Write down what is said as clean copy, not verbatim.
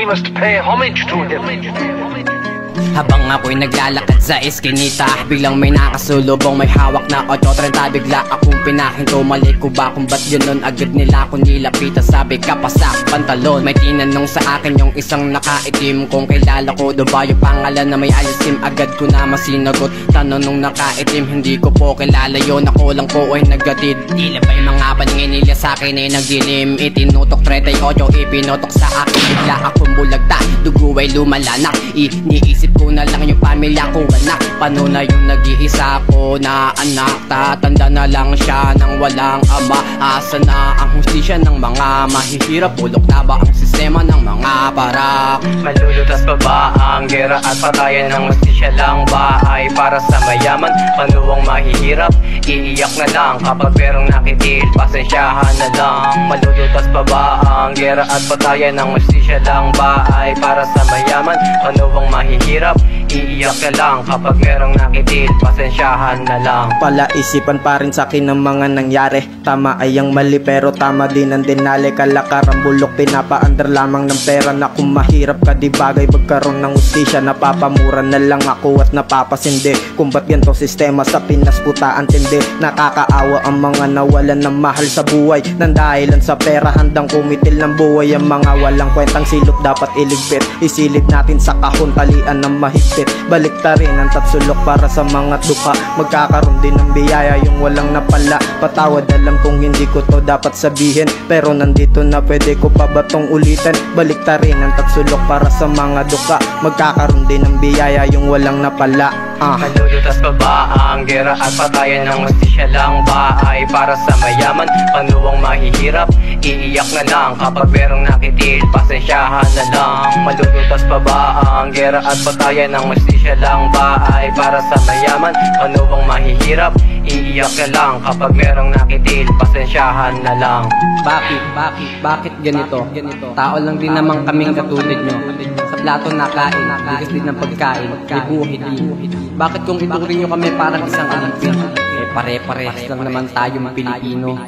We must pay homage to him. Habang ako'y naglalakad sa eskinita, biglang may nakasulubong, may hawak na 8.30. Bigla akong pinahinto, mali ko ba kung ba't ganun? Agad nila akong nilapitan, sabi ka pa sa pantalon. May tinanong sa akin yung isang nakaitim kung kilala ko doon ba yung pangalan na may alisim. Agad ko na masinagot, tanong nung nakaitim, hindi ko po kilala yun, ako lang po ay nagatid. Tila ba yung mga paningin nila sa akin ay nagdilim, itinutok 38, ipinotok sa akin. Bigla akong bulagta, dugo ay lumalanak, iniisip ko na lang yung pamilya ko anak. Paano na yung nag-iisa ko na anak? Tatanda na lang siya nang walang ama. Asa na ang hustisya ng mga mahihirap? Bulok na ba ang sistema ng mga parak? Malulutas pa ba ang gera at patayan ng hustisya lang ba ay para sa mayaman? Panuwang mahihirap? Iiyak na lang kapag merong nakitil, pasensyahan na lang. Malulutas pa ba ang gera at patayan ng hustisya lang ba ay para sa mayaman? Panuwang mahihirap? Iiyak ka lang kapag merong nakitil, pasensyahan na lang. Palaisipan pa rin sa akin ang mga nangyari. Tama ay ang mali pero tama din ang dinali. Kalakaran bulok, pinapaandar lamang ng pera. Na kung mahirap ka di bagay magkaroon ng ustisya. Napapamura na lang ako at napapasindi. Kung ba't ganito sistema sa Pinas puta ang tindi. Nakakaawa ang mga nawalan ng mahal sa buhay, nang dahilan sa pera handang kumitil ng buhay. Ang mga walang kwentang silot dapat iligpit, isilid natin sa kahon, talian ng mahigpit. Baliktarin ang tatsulok para sa mga duka, magkakaroon din ng biyaya yung walang napala. Patawad, alam kong hindi ko to dapat sabihin, pero nandito na pwede ko pa ba tong ulitin. Baliktarin ang tatsulok para sa mga duka, magkakaroon din ng biyaya yung walang napala. Malulutas pa ba ang gera at patayan ng hustisya lang ba ay para sa mayaman? Panuwang mahihirap? Iiyak na lang kapag merong nakitil, pasensyahan na lang. Malulutas pa ba ang gera at patayan ng hustisya lang ba ay para sa mayaman? Panuwang mahihirap? Iiyak ka lang kapag merong nakitil, pasensyahan na lang. Bakit ganito? Tao lang din naman kaming katulad nyo. Sa plato nakain, bigas din ng pagkain, may buhay din. Bakit kung ituring nyo kami parang isang alipin? Eh pare-parehas lang naman tayong Pilipino.